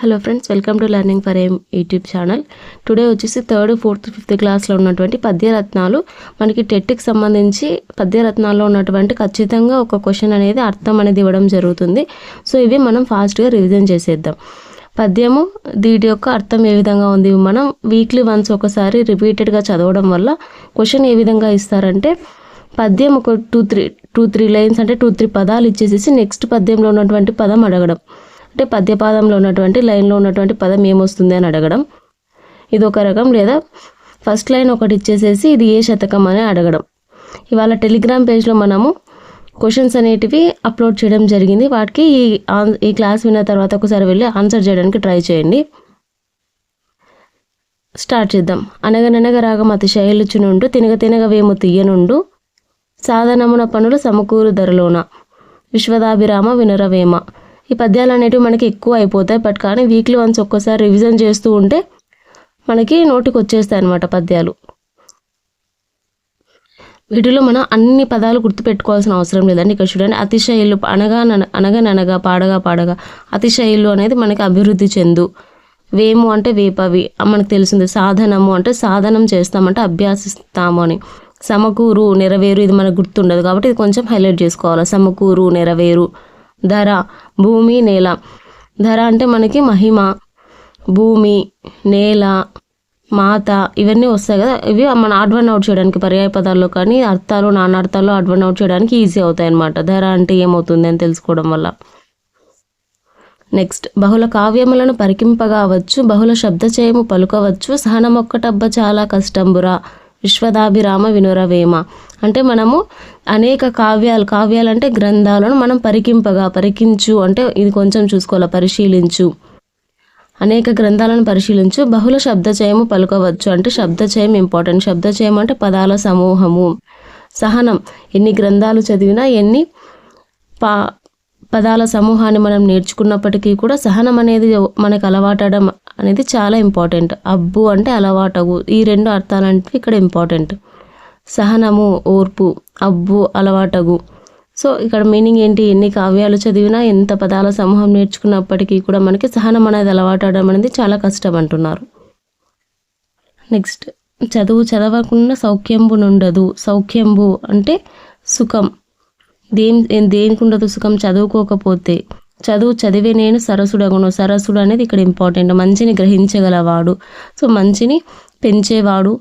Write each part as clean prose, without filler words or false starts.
Hello friends, welcome to learning for aim YouTube channel. Today వచ్చేసి 3rd, 4th, 5th క్లాస్లో ఉన్నటువంటి పద్యరత్నాలు. మనకి టెట్కి సంబంధించి పద్యరత్నాల్లో ఉన్నటువంటి ఖచ్చితంగా ఒక క్వశ్చన్ అనేది అర్థం అనేది ఇవ్వడం జరుగుతుంది. సో ఇవి మనం ఫాస్ట్గా రివిజన్ చేసేద్దాం. పద్యము వీటి యొక్క అర్థం ఏ విధంగా ఉంది, మనం వీక్లీ వన్స్ ఒకసారి రిపీటెడ్గా చదవడం వల్ల క్వశ్చన్ ఏ విధంగా ఇస్తారంటే, పద్యం ఒక 2-3 లైన్స్ అంటే 2-3 పదాలు ఇచ్చేసేసి నెక్స్ట్ పద్యంలో ఉన్నటువంటి పదం అడగడం. అంటే పద్యపాదంలో ఉన్నటువంటి లైన్లో ఉన్నటువంటి పదం ఏమొస్తుంది అని అడగడం, ఇది ఒక రకం. లేదా ఫస్ట్ లైన్ ఒకటి ఇచ్చేసేసి ఇది ఏ శతకం అని అడగడం. ఇవాళ టెలిగ్రామ్ పేజ్లో మనము క్వశ్చన్స్ అనేటివి అప్లోడ్ చేయడం జరిగింది. వాటికి ఈ క్లాస్ విన్న తర్వాత ఒకసారి వెళ్ళి ఆన్సర్ చేయడానికి ట్రై చేయండి. స్టార్ట్ చేద్దాం. అనగననగ రాగం అతిశయలుచునుండు, తినగ తినగ వేము తీయనుండు, సాధనమున పనులు సమకూరు ధరలోన, విశ్వదాభిరామ వినురవేమ. ఈ పద్యాలు అనేటివి మనకి ఎక్కువ అయిపోతాయి, బట్ కానీ వీక్లీ వన్స్ ఒక్కసారి రివిజన్ చేస్తూ ఉంటే మనకి నోటికి వచ్చేస్తాయి అన్నమాట పద్యాలు. వీటిలో మనం అన్ని పదాలు గుర్తుపెట్టుకోవాల్సిన అవసరం లేదండి. ఇక్కడ చూడండి, అతిశైలు అనగా పాడగా పాడగా, అతిశైలు అనేది మనకి అభివృద్ధి చెందు, వేము అంటే వేపవి మనకు తెలిసింది, సాధనము అంటే సాధనం చేస్తామంటే అభ్యాసిస్తాము అని, సమకూరు నెరవేరు ఇది మనకు గుర్తుండదు కాబట్టి ఇది కొంచెం హైలైట్ చేసుకోవాలి. సమకూరు నెరవేరు, ధర భూమి నేల. ధర అంటే మనకి మహిమ, భూమి నేల మాత ఇవన్నీ వస్తాయి కదా, ఇవి మన ఆడ్ వన్ అవుట్ చేయడానికి పర్యాయ పదాల్లో కానీ అర్థాలు నానార్థాల్లో ఆడ్ వన్ అవుట్ చేయడానికి ఈజీ అవుతాయి అన్నమాట. ధర అంటే ఏమవుతుంది అని తెలుసుకోవడం వల్ల. నెక్స్ట్, బహుళ కావ్యములను పరికింపగావచ్చు, బహుళ శబ్దచయము పలుకవచ్చు, సహనమొక్కటబ్బ చాలా కష్టంబురా, విశ్వదాభిరామ వినురవేమ. అంటే మనము అనేక కావ్యాలు అంటే గ్రంథాలను మనం పరికించు అంటే ఇది కొంచెం చూసుకోవాలి, పరిశీలించు. అనేక గ్రంథాలను పరిశీలించు, బహుళ శబ్దచయము పలుకవచ్చు అంటే శబ్దచయం ఇంపార్టెంట్. శబ్దచయం అంటే పదాల సమూహము. సహనం, ఎన్ని గ్రంథాలు చదివినా ఎన్ని పదాల సమూహాన్ని మనం నేర్చుకున్నప్పటికీ కూడా సహనం అనేది మనకు అలవాటడం అనేది చాలా ఇంపార్టెంట్. అబ్బు అంటే అలవాటగు, ఈ రెండు అర్థాలంటే ఇక్కడ ఇంపార్టెంట్. సహనము ఓర్పు, అబ్బు అలవాటగు. సో ఇక్కడ మీనింగ్ ఏంటి, ఎన్ని కావ్యాలు చదివినా ఎంత పదాల సమూహం నేర్చుకున్నప్పటికీ కూడా మనకి సహనం అనేది అలవాటడం అనేది చాలా కష్టం అంటున్నారు. నెక్స్ట్, చదువు చదవకుండా సౌఖ్యంబు నుండదు. సౌఖ్యంబు అంటే సుఖం, దేనికి ఉండదు సుఖం, చదువుకోకపోతే. చదువు చదివే నేను సరసుడగును. సరసుడు అనేది ఇక్కడ ఇంపార్టెంట్, మంచిని గ్రహించగలవాడు. సో మంచిని పెంచేవాడు,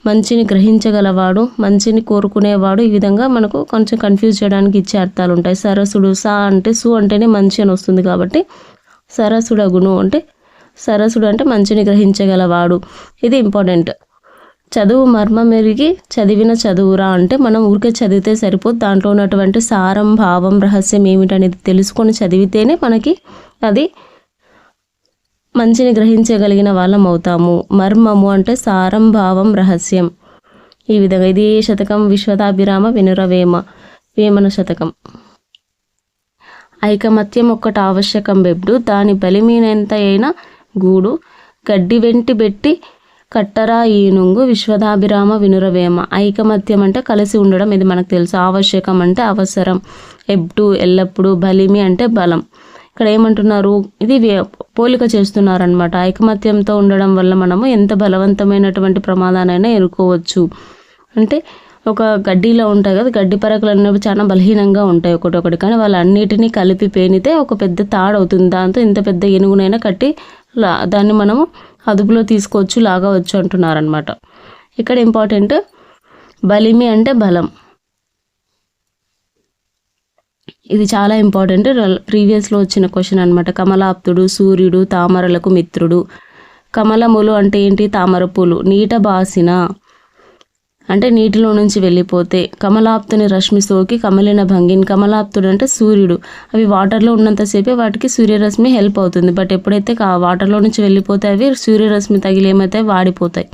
మంచిని గ్రహించగలవాడు, మంచిని కోరుకునేవాడు. ఈ విధంగా మనకు కొంచెం కన్ఫ్యూజ్ చేయడానికి ఇచ్చే అర్థాలు ఉంటాయి. సరసుడు, సా అంటే సు అంటేనే మంచి అని వస్తుంది కాబట్టి సరసుడగును అంటే సరసుడు అంటే మంచిని గ్రహించగలవాడు, ఇది ఇంపార్టెంట్. చదువు మర్మమెరిగి చదివిన చదువురా అంటే మనం ఊరికే చదివితే సరిపోదు, దాంట్లో ఉన్నటువంటి సారం భావం రహస్యం ఏమిటనేది తెలుసుకొని చదివితేనే మనకి అది మంచిని గ్రహించగలిగిన వాళ్ళం అవుతాము. మర్మము అంటే సారం భావం రహస్యం. ఈ విధంగా ఇది ఏ శతకం, విశ్వదాభిరామ వినురవేమ వేమన శతకం. ఐకమత్యం ఒక్కటి ఆవశ్యకం బెబ్డు, దాని బలిమీనెంత అయినా గూడు, గడ్డి వెంటి బెట్టి కట్టరా ఈనుంగు, విశ్వదాభిరామ వినురవేమ. ఐకమత్యం అంటే కలిసి ఉండడం, ఇది మనకు తెలుసు. ఆవశ్యకం అంటే అవసరం, ఎబ్డు ఎల్లప్పుడు, బలిమి అంటే బలం. ఇక్కడ ఏమంటున్నారు, ఇది పోలిక చేస్తున్నారనమాట. ఐకమత్యంతో ఉండడం వల్ల మనము ఎంత బలవంతమైనటువంటి ప్రమాదానైనా ఎదుర్కోవచ్చు. అంటే ఒక గడ్డిలో ఉంటాయి కదా, గడ్డి పరకలు అనేవి చాలా బలహీనంగా ఉంటాయి ఒకటొకటి, కానీ వాళ్ళన్నిటినీ కలిపి పేనితే ఒక పెద్ద తాడు అవుతుంది. దాంతో ఇంత పెద్ద ఏనుగునైనా కట్టి దాన్ని మనము అదుపులో తీసుకోవచ్చు, లాగవచ్చు అంటున్నారనమాట. ఇక్కడ ఇంపార్టెంట్ బలిమి అంటే బలం, ఇది చాలా ఇంపార్టెంట్. ప్రీవియస్లో వచ్చిన క్వశ్చన్ అనమాట. కమలాప్తుడు సూర్యుడు తామరలకు మిత్రుడు. కమలములు అంటే ఏంటి, తామర పూలు. నీట బాసిన అంటే నీటిలో నుంచి వెళ్ళిపోతే. కమలాప్తుని రశ్మి సోకి కమలిన భంగిన్. కమలాప్తుడు అంటే సూర్యుడు, అవి వాటర్లో ఉన్నంతసేపే వాటికి సూర్యరశ్మి హెల్ప్ అవుతుంది. బట్ ఎప్పుడైతే వాటర్లో నుంచి వెళ్ళిపోతే అవి సూర్యరశ్మి తగిలి ఏమైతే వాడిపోతాయి.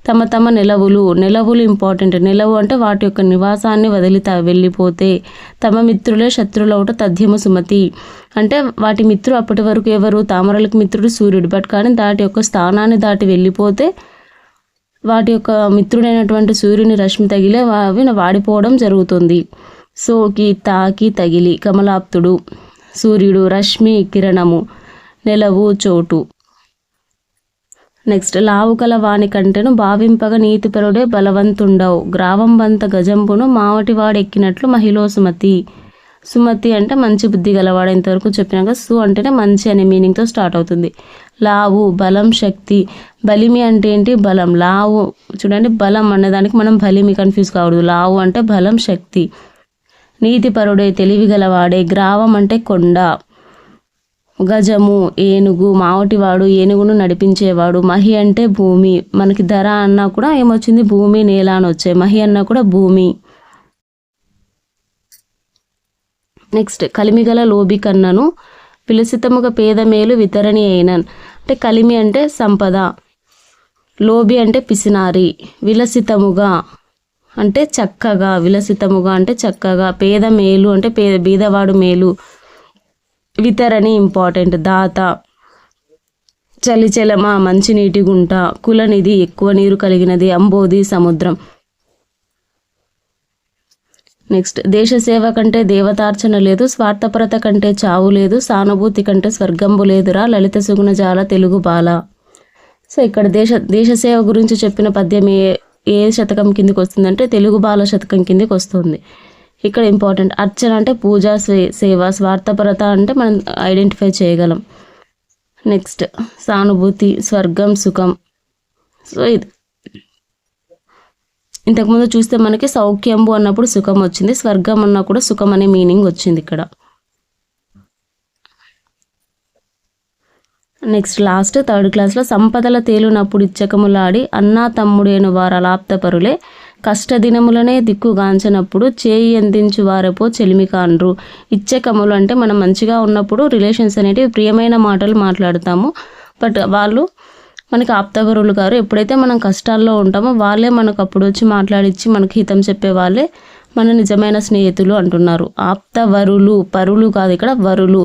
తమ తమ నెలవులు ఇంపార్టెంట్. నెలవు అంటే వాటి యొక్క నివాసాన్ని వదిలి వెళ్ళిపోతే. తమ మిత్రులే శత్రులౌట తథ్యము సుమతి అంటే వాటి మిత్రుడు అప్పటి వరకు ఎవరు, తామరలకు మిత్రుడు సూర్యుడు, బట్ కానీ దాటి యొక్క స్థానాన్ని దాటి వెళ్ళిపోతే వాటి యొక్క మిత్రుడైనటువంటి సూర్యుని రశ్మి తగిలే అవి వాడిపోవడం జరుగుతుంది. సోకి తాకి తగిలి, కమలాప్తుడు సూర్యుడు, రశ్మి కిరణము, నెలవు చోటు. నెక్స్ట్ లావు కల వాని కంటెను భావింపగ నీతిపరుడే బలవంతుండవు, గ్రావంబంత గజంబును మావటివాడు ఎక్కినట్లు మహిళో సుమతి. సుమతి అంటే మంచి బుద్ధి గలవాడు. ఇంతవరకు చెప్పినాక సు అంటేనే మంచి అనే మీనింగ్తో స్టార్ట్ అవుతుంది. లావు బలం శక్తి. బలిమి అంటే ఏంటి? బలం. లావు చూడండి, బలం అన్నదానికి మనం బలిమి కన్ఫ్యూజ్ కావద్దు. లావు అంటే బలం శక్తి. నీతిపరుడే తెలివి గలవాడే. గ్రావం అంటే కొండ. గజము ఏనుగు, మావటివాడు ఏనుగును నడిపించేవాడు. మహి అంటే భూమి. మనకి ధర అన్నా కూడా ఏమొచ్చింది? భూమి నేల అని వచ్చాయి. మహి అన్నా కూడా భూమి. నెక్స్ట్ కలిమిగల లోబి కన్నను విలసితముగా పేద మేలు వితరణి అయినన్. అంటే కలిమి అంటే సంపద, లోబి అంటే పిసినారి, విలసితముగా అంటే చక్కగా, విలసితముగా అంటే చక్కగా, పేద మేలు అంటే బీదవాడు మేలు, వితరణి ఇంపార్టెంట్ దాత, చలిచలమ మంచినీటి గుంట, కులనిధి ఎక్కువ నీరు కలిగినది, అంబోధి సముద్రం. నెక్స్ట్ దేశసేవ కంటే దేవతార్చన లేదు, స్వార్థపరత కంటే చావు లేదు, సానుభూతి కంటే స్వర్గంబు లేదురా లలిత సుగుణ జాల తెలుగు బాల. సో ఇక్కడ దేశసేవ గురించి చెప్పిన పద్యం ఏ శతకం కిందికి వస్తుందంటే తెలుగు బాల శతకం కిందికి వస్తుంది. ఇక్కడ ఇంపార్టెంట్ అర్చన అంటే పూజా సేవ, స్వార్థపరత అంటే మనం ఐడెంటిఫై చేయగలం. నెక్స్ట్ సానుభూతి, స్వర్గం, సుఖం. సో ఇది ఇంతకుముందు చూస్తే మనకి సౌఖ్యంబు అన్నప్పుడు సుఖం వచ్చింది, స్వర్గం అన్నా కూడా సుఖం అనే మీనింగ్ వచ్చింది ఇక్కడ. నెక్స్ట్ లాస్ట్ థర్డ్ క్లాస్లో సంపదల తేలునప్పుడు ఇచ్చకములాడి అన్నా తమ్ముడేను వారలాప్తపరులే, కష్టదినములనే దిక్కుగాంచనప్పుడు చేయి అందించు వారెపో చెలిమి కాండ్రు. ఇచ్చకములు అంటే మనం మంచిగా ఉన్నప్పుడు రిలేషన్స్ అనేటివి ప్రియమైన మాటలు మాట్లాడతాము, బట్ వాళ్ళు మనకి ఆప్తవరులు గారు. ఎప్పుడైతే మనం కష్టాల్లో ఉంటామో వాళ్ళే మనకు అప్పుడు వచ్చి మాట్లాడించి మనకి హితం చెప్పే వాళ్ళే మన నిజమైన స్నేహితులు అంటున్నారు. ఆప్తవరులు, పరులు కాదు ఇక్కడ, వరులు,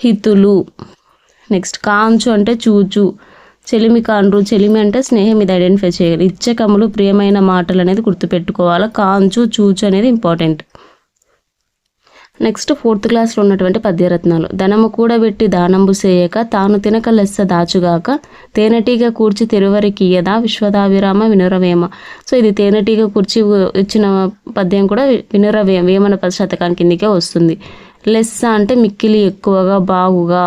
హితులు. నెక్స్ట్ కాంచు అంటే చూచు, చెలిమి కాండ్రు, చెలిమి అంటే స్నేహం, ఇది ఐడెంటిఫై చేయాలి. ఇచ్చకములు ప్రియమైన మాటలు అనేది గుర్తుపెట్టుకోవాలి. కాంచు చూచు అనేది ఇంపార్టెంట్. నెక్స్ట్ ఫోర్త్ క్లాస్లో ఉన్నటువంటి పద్యరత్నాలు. ధనము కూడబెట్టి దానంబు చేయక తాను తినక లెస్స దాచుగాక, తేనెటీగ కూర్చి తెరువరికియదా విశ్వదావిరామ వినురవేమ. సో ఇది తేనెటీగ కూర్చి ఇచ్చిన పద్యం కూడా వేమన శతకం కిందికే వస్తుంది. లెస్స అంటే మిక్కిలి ఎక్కువగా, బాగుగా.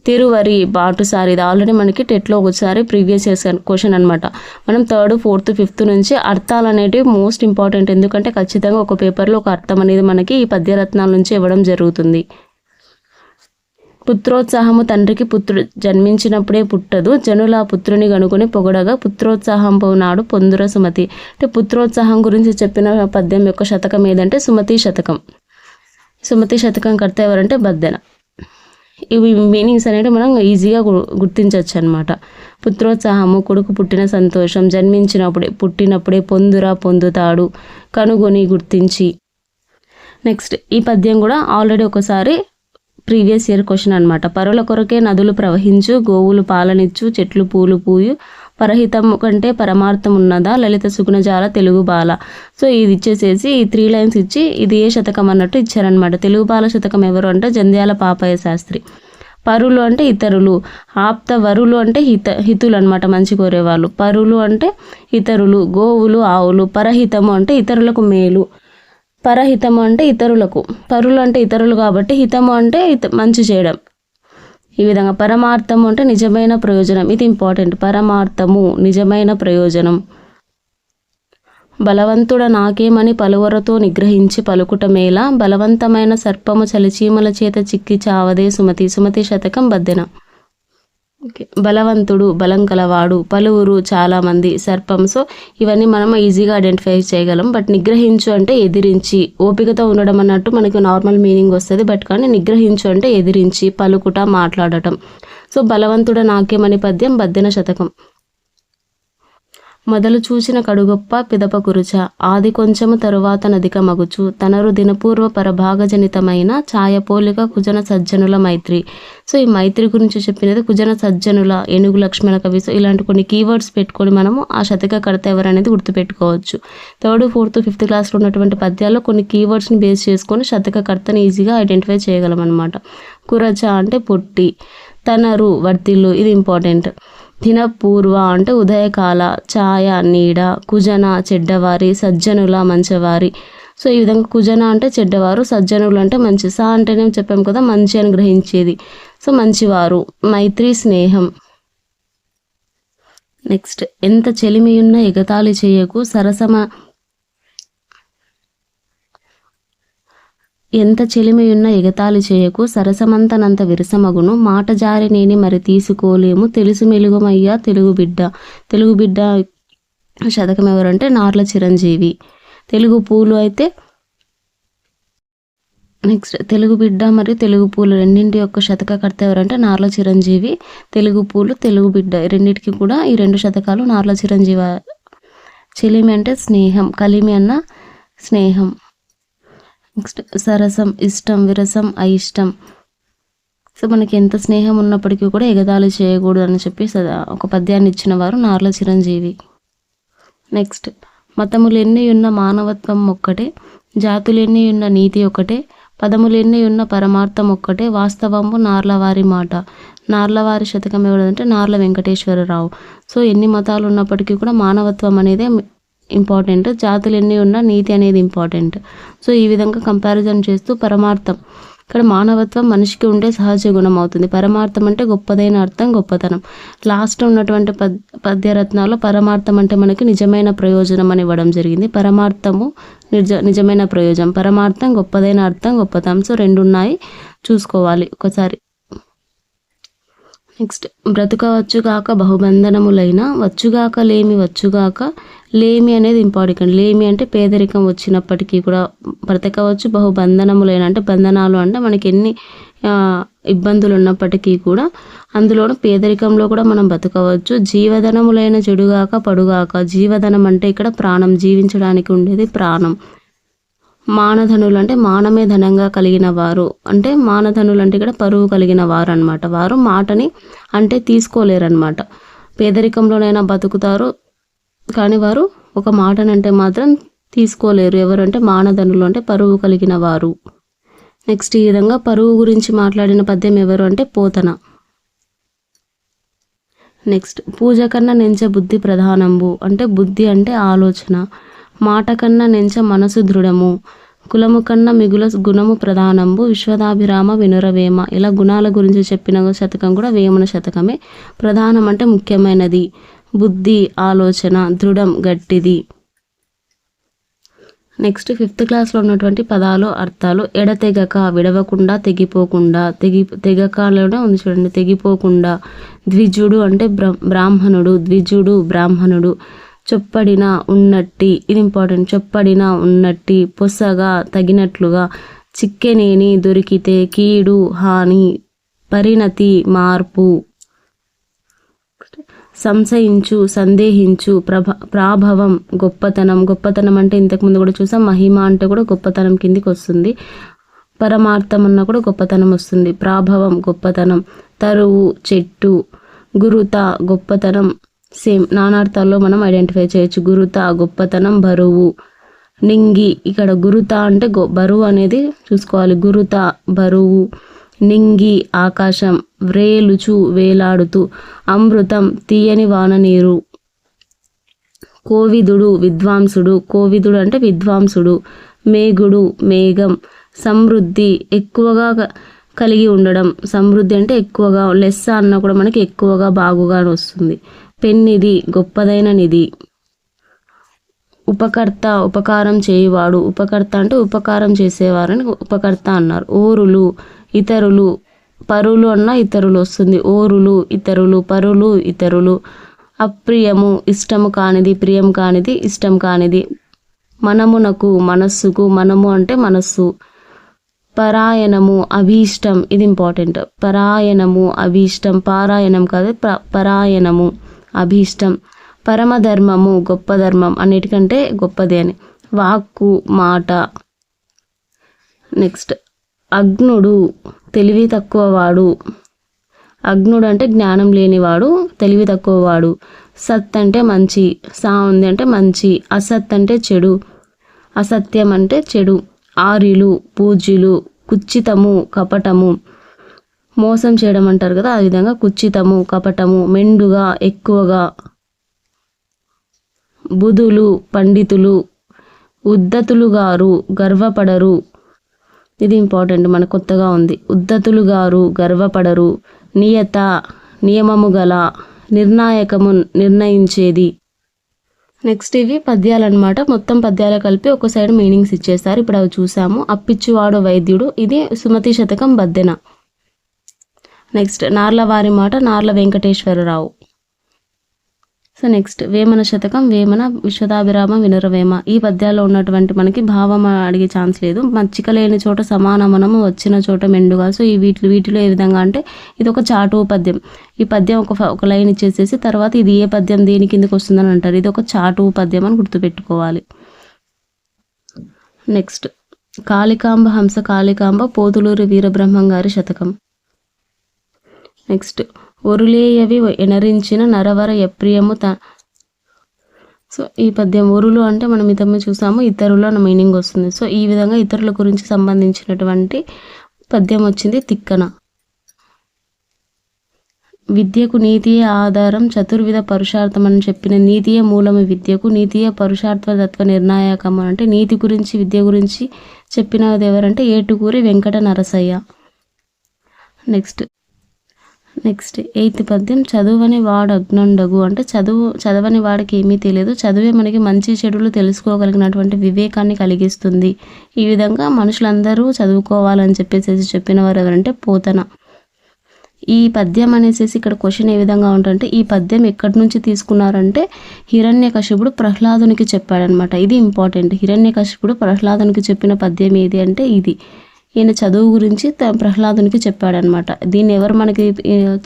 తిరువరి బాటుసారి, ఇది ఆల్రెడీ మనకి టెట్లో ఒకసారి ప్రీవియస్ ఇయర్స్ క్వశ్చన్ అనమాట. మనం 3rd, 4th, 5th నుంచి అర్థాలు అనేటివి మోస్ట్ ఇంపార్టెంట్, ఎందుకంటే ఖచ్చితంగా ఒక పేపర్లో ఒక అర్థం అనేది మనకి ఈ పద్యరత్నాల నుంచి ఇవ్వడం జరుగుతుంది. పుత్రోత్సాహము తండ్రికి పుత్రుడు జన్మించినప్పుడే పుట్టదు, జనుల పుత్రుని గనుకొని పొగడగా పుత్రోత్సాహం నాడు పొందుర సుమతి. అంటే పుత్రోత్సాహం గురించి చెప్పిన పద్యం యొక్క శతకం ఏదంటే సుమతి శతకం. సుమతి శతకం కర్త ఎవరంటే బద్దెన. ఇవి మీనింగ్స్ అనేవి మనం ఈజీగా గుర్తించవచ్చు అనమాట. పుత్రోత్సాహము కొడుకు పుట్టిన సంతోషం, జన్మించినప్పుడే పుట్టినప్పుడే, పొందురా పొందుతాడు, కనుగొని గుర్తించి. నెక్స్ట్ ఈ పద్యం కూడా ఆల్రెడీ ఒకసారి ప్రీవియస్ ఇయర్ క్వశ్చన్ అనమాట. పరుల కొరకే నదులు ప్రవహించు, గోవులు పాలనిచ్చు, చెట్లు పూలు పూయు, పరహితం కంటే పరమార్థం ఉన్నదా లలిత సుగుణజాల తెలుగు బాల. సో ఇది ఇచ్చేసేసి ఈ 3 లైన్స్ ఇచ్చి ఇది ఏ శతకం అన్నట్టు ఇచ్చారనమాట. తెలుగు బాల శతకం ఎవరు అంటే జంధ్యాల పాపయ్య శాస్త్రి. పరులు అంటే ఇతరులు, ఆప్త వరులు అంటే హితులు అనమాట, మంచి కోరేవాళ్ళు. పరులు అంటే ఇతరులు, గోవులు ఆవులు. పరహితము అంటే ఇతరులకు మేలు, పరహితము అంటే ఇతరులకు. పరులు అంటే ఇతరులు కాబట్టి హితము అంటే మంచి చేయడం. ఈ విధంగా పరమార్థము అంటే నిజమైన ప్రయోజనం, ఇది ఇంపార్టెంట్. పరమార్థము నిజమైన ప్రయోజనం. బలవంతుడ నాకేమని పలువరతో నిగ్రహించి పలుకుట మేళ, బలవంతమైన సర్పము చలిచీమల చేత చిక్కి చావదే సుమతి. సుమతి శతకం బద్దెన. ఓకే, బలవంతుడు బలం కలవాడు, పలువురు చాలామంది, సర్పం. సో ఇవన్నీ మనం ఈజీగా ఐడెంటిఫై చేయగలం. బట్ నిగ్రహించు అంటే ఎదిరించి, ఓపికతో ఉండడం అన్నట్టు మనకి నార్మల్ మీనింగ్ వస్తుంది. బట్ కానీ నిగ్రహించు అంటే ఎదిరించి, పలుకుట, మాట్లాడటం. సో బలవంతుడ నాకేమని పద్యం బద్దెన శతకం. మొదలు చూచిన కడుగొప్ప పిదప కురుచ ఆది కొంచెము తరువాత నదిక మగుచు తనరు దినపూర్వ పరభాగజనితమైన ఛాయపోలిక కుజన సజ్జనుల మైత్రి. సో ఈ మైత్రి గురించి చెప్పినది కుజన సజ్జనుల, ఏనుగు లక్ష్మణ కవి. సో ఇలాంటి కొన్ని కీవర్డ్స్ పెట్టుకొని మనము ఆ శతకకర్త ఎవరనేది గుర్తుపెట్టుకోవచ్చు. 3rd, 4th, 5th క్లాస్లో ఉన్నటువంటి పద్యాల్లో కొన్ని కీవర్డ్స్ని బేస్ చేసుకొని శతకకర్తని ఈజీగా ఐడెంటిఫై చేయగలం అనమాట. కురచ అంటే పొట్టి, తనరు వర్తిల్లు, ఇది ఇంపార్టెంట్. దినపూర్వ అంటే ఉదయకాల, ఛాయ నీడ, కుజన చెడ్డవారి, సజ్జనుల మంచివారి. సో ఈ విధంగా కుజన అంటే చెడ్డవారు, సజ్జనులు అంటే మంచి. సా అంటేనే చెప్పాం కదా మంచి అని గ్రహించేది. సో మంచివారు. మైత్రి స్నేహం. నెక్స్ట్ ఎంత చెలిమియున్న ఎగతాళి చేయకు సరసమ ఎంత చెలిమియున్న ఎగతాళి చేయకు సరసమంతనంత విరసమగును మాట జారి నేని మరి తీసుకోలేము తెలుసు మెలుగుమయ్యా తెలుగు బిడ్డ. తెలుగు బిడ్డ శతకం ఎవరంటే నార్ల చిరంజీవి. తెలుగు పూలు అయితే నెక్స్ట్ తెలుగు బిడ్డ మరియు తెలుగు పూలు రెండింటి యొక్క శతకకర్త ఎవరంటే నార్ల చిరంజీవి. తెలుగు పూలు, తెలుగు బిడ్డ రెండింటికి కూడా ఈ 2 శతకాలు నార్ల చిరంజీవి. చెలిమి అంటే స్నేహం, కలిమి అన్న స్నేహం. నెక్స్ట్ సరసం ఇష్టం, విరసం అయిష్టం. సో మనకి ఎంత స్నేహం ఉన్నప్పటికీ కూడా ఎగతాళి చేయకూడదు అని చెప్పి ఒక పద్యాన్ని ఇచ్చిన వారు నార్ల చిరంజీవి. నెక్స్ట్ మతములెన్ని ఉన్న మానవత్వం ఒక్కటే, జాతులెన్ని ఉన్న నీతి ఒకటే, పదములెన్ని ఉన్న పరమార్థం ఒక్కటే, వాస్తవము నార్లవారి మాట. నార్లవారి శతకం ఎవరంటే నార్ల వెంకటేశ్వరరావు. సో ఎన్ని మతాలు ఉన్నప్పటికీ కూడా మానవత్వం అనేది ఇంపార్టెంట్, జాతులు ఎన్ని ఉన్నా నీతి అనేది ఇంపార్టెంట్. సో ఈ విధంగా కంపారిజన్ చేస్తూ పరమార్థం, ఇక్కడ మానవత్వం మనిషికి ఉండే సహజ గుణం అవుతుంది. పరమార్థం అంటే గొప్పదైన అర్థం, గొప్పతనం. లాస్ట్ ఉన్నటువంటి పద్యరత్నాల్లో పరమార్థం అంటే మనకి నిజమైన ప్రయోజనం అని ఇవ్వడం జరిగింది. పరమార్థము నిజమైన ప్రయోజనం, పరమార్థం గొప్పదైన అర్థం, గొప్పతనం. సో 2 ఉన్నాయి, చూసుకోవాలి ఒకసారి. నెక్స్ట్ బ్రతుకవచ్చుగాక బహుబంధనములైన వచ్చుగాక లేమి వచ్చుగాక. లేమి అనేది ఇంపార్టెంట్. లేమి అంటే పేదరికం వచ్చినప్పటికీ కూడా బ్రతకవచ్చు. బహుబంధనములైన అంటే బంధనాలు అంటే మనకి ఎన్ని ఇబ్బందులు ఉన్నప్పటికీ కూడా అందులోనూ పేదరికంలో కూడా మనం బతకవచ్చు. జీవధనములైన చెడుగాక పడుగాక. జీవధనం అంటే ఇక్కడ ప్రాణం, జీవించడానికి ఉండేది ప్రాణం. మానధనులు అంటే మానమే ధనంగా కలిగిన వారు, అంటే మానధనులు అంటే ఇక్కడ పరువు కలిగిన వారు అనమాట. వారు మాటని అంటే తీసుకోలేరు అనమాట. పేదరికంలోనైనా బతుకుతారు కానీ వారు ఒక మాటనంటే మాత్రం తీసుకోలేరు. ఎవరంటే మానధనులు అంటే పరువు కలిగిన వారు. నెక్స్ట్ ఈ విధంగా పరువు గురించి మాట్లాడిన పద్యం ఎవరు అంటే పోతన. నెక్స్ట్ పూజ కన్నా నెంచ బుద్ధి ప్రధానంబు అంటే బుద్ధి అంటే ఆలోచన. మాట కన్నా నెంచ మనసు దృఢము. కులము కన్నా మిగుల గుణము ప్రధానంబు విశ్వదాభిరామ వినురవేమ. ఇలా గుణాల గురించి చెప్పిన శతకం కూడా వేమన శతకమే. ప్రధానం అంటే ముఖ్యమైనది, బుద్ధి ఆలోచన, దృఢం గట్టిది. నెక్స్ట్ 5th క్లాస్లో ఉన్నటువంటి పదాలు అర్థాలు. ఎడతెగక విడవకుండా, తెగిపోకుండా. తెగకలోనే ఉంది చూడండి, తెగిపోకుండా. ద్విజుడు అంటే బ్రాహ్మణుడు, ద్విజుడు బ్రాహ్మణుడు. చొప్పడిన ఉన్నట్టి, ఇది ఇంపార్టెంట్. చొప్పడిన ఉన్నట్టి, పొసగా తగినట్లుగా. చిక్కెనేని దొరికితే, కీడు హాని, పరిణతి మార్పు. సంశయించు సందేహించు, ప్రాభవం గొప్పతనం. గొప్పతనం అంటే ఇంతకుముందు కూడా చూసాం, మహిమ అంటే కూడా గొప్పతనం కిందికి వస్తుంది. పరమార్థం అన్న కూడా గొప్పతనం వస్తుంది. ప్రాభవం గొప్పతనం. తరువు చెట్టు. గురుత గొప్పతనం. సేమ్ నానార్థాల్లో మనం ఐడెంటిఫై చేయొచ్చు. గురుత గొప్పతనం, బరువు. నింగి, ఇక్కడ గురుత అంటే బరువు అనేది చూసుకోవాలి. గురుత బరువు. నింగి ఆకాశం. వ్రేలుచు వేలాడుతూ. అమృతం తీయని వాన నీరు. కోవిదుడు విద్వాంసుడు. కోవిదుడు అంటే విద్వాంసుడు. మేఘుడు మేఘం. సమృద్ధి ఎక్కువగా కలిగి ఉండడం. సమృద్ధి అంటే ఎక్కువగా. లెస్స అన్న కూడా మనకి ఎక్కువగా బాగుగా వస్తుంది. పెన్నిధి గొప్పదైన నిధి. ఉపకర్త ఉపకారం చేయువాడు. ఉపకర్త అంటే ఉపకారం చేసేవారని ఉపకర్త అన్నారు. ఓరులు ఇతరులు. పరులు అన్న ఇతరులు వస్తుంది. ఓరులు ఇతరులు, పరులు ఇతరులు. అప్రియము ఇష్టము కానిది, ప్రియం కానిది, ఇష్టం కానిది. మనమునకు మనస్సుకు. మనము అంటే మనస్సు. పరాయణము అభీష్టం, ఇది ఇంపార్టెంట్. పరాయణము అభీష్టం, పారాయణం కాదు, పరాయణము అభీష్టం. పరమధర్మము గొప్ప ధర్మం, అన్నిటికంటే గొప్పది అని. వాక్కు మాట. నెక్స్ట్ అజ్ఞుడు తెలివి తక్కువవాడు. అజ్ఞుడు అంటే జ్ఞానం లేనివాడు, తెలివి తక్కువవాడు. సత్ అంటే మంచి, సా ఉంది అంటే మంచి. అసత్ అంటే చెడు, అసత్యం అంటే చెడు. ఆర్యులు పూజ్యులు. కుచ్చితము కపటము, మోసం చేయడం అంటారు కదా, ఆ విధంగా కుచ్చితము కపటము. మెండుగా ఎక్కువగా. బుధులు పండితులు. ఉద్ధతులు గారు గర్వపడరు. ఇది ఇంపార్టెంట్, మన కొత్తగా ఉంది. ఉద్ధతులు గారు గర్వపడరు. నియత నియమము గల, నిర్ణాయకము నిర్ణయించేది. నెక్స్ట్ ఇవి పద్యాలు అనమాట. మొత్తం పద్యాలు కలిపి ఒక సైడ్ మీనింగ్స్ ఇచ్చేస్తారు. ఇప్పుడు అవి చూసాము. అప్పిచ్చువాడు వైద్యుడు, ఇది సుమతి శతకం బద్దెన. నెక్స్ట్ నార్లవారి మాట, నార్ల వెంకటేశ్వరరావు. సో నెక్స్ట్ వేమన శతకం, వేమన విశ్వదాభిరామ వినురవేమ. ఈ పద్యాల్లో ఉన్నటువంటి మనకి భావం అడిగే ఛాన్స్ లేదు. మచ్చిక లేని చోట సమానమనము, వచ్చిన చోట మెండుగా. సో ఈ వీటిలో ఏ విధంగా అంటే ఇది ఒక చాటువు పద్యం. ఈ పద్యం ఒక లైన్ ఇచ్చేసేసి తర్వాత ఇది ఏ పద్యం దేని కిందకి వస్తుందని అంటారు. ఇది ఒక చాటువు పద్యం అని గుర్తుపెట్టుకోవాలి. నెక్స్ట్ కాళికాంబ హంస కాళికాంబ పోతులూరి వీరబ్రహ్మం గారి శతకం. నెక్స్ట్ ఒరులేయవి ఎనరించిన నరవర ఎప్రియము సో ఈ పద్యం ఒరులు అంటే మనం ఇంతకుముందు చూసాము, ఇతరుల మీనింగ్ వస్తుంది. సో ఈ విధంగా ఇతరుల గురించి సంబంధించినటువంటి పద్యం వచ్చింది తిక్కన. విద్యకు నీతియే ఆధారం, చతుర్విధ పరుషార్థం అని చెప్పిన నీతియే మూలము విద్యకు, నీతియే పరుషార్థ తత్వ నిర్ణాయకం అంటే నీతి గురించి విద్య గురించి చెప్పినది ఎవరంటే ఏటుకూరి వెంకట నరసయ్య. నెక్స్ట్ 8th పద్యం చదువని వాడు అజ్ఞుండగు అంటే చదవని వాడికి ఏమీ తెలియదు, చదువే మనకి మంచి చెడులు తెలుసుకోగలిగినటువంటి వివేకాన్ని కలిగిస్తుంది. ఈ విధంగా మనుషులందరూ చదువుకోవాలని చెప్పిన వారు ఎవరంటే పోతన. ఈ పద్యం అనేసి ఇక్కడ క్వశ్చన్ ఏ విధంగా ఉంటుందంటే ఈ పద్యం ఎక్కడి నుంచి తీసుకున్నారంటే హిరణ్యకశిపుడు ప్రహ్లాదునికి చెప్పాడనమాట. ఇది ఇంపార్టెంట్. హిరణ్యకశిపుడు ప్రహ్లాదునికి చెప్పిన పద్యం ఏది అంటే ఇది. ఈయన చదువు గురించి ప్రహ్లాదునికి చెప్పాడనమాట. దీన్ని ఎవరు మనకి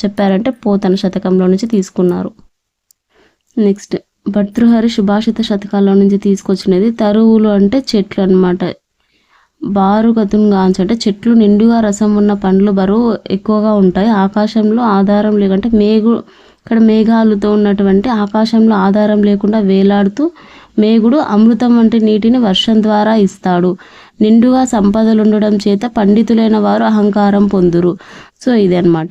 చెప్పారంటే పోతన శతకంలో నుంచి తీసుకున్నారు. నెక్స్ట్ భర్తృహరి సుభాషిత శతకాల్లో నుంచి తీసుకొచ్చినది. తరువులు అంటే చెట్లు అనమాట. బారుగతున్గాంచ అంటే చెట్లు నిండుగా రసం ఉన్న పండ్లు బరువు ఎక్కువగా ఉంటాయి. ఆకాశంలో ఆధారం లేకంటే ఇక్కడ మేఘాలతో ఉన్నటువంటి ఆకాశంలో ఆధారం లేకుండా వేలాడుతూ మేఘుడు అమృతం వంటి నీటిని వర్షం ద్వారా ఇస్తాడు. నిండుగా సంపదలు ఉండడం చేత పండితులైన వారు అహంకారం పొందురు. సో ఇది అన్నమాట.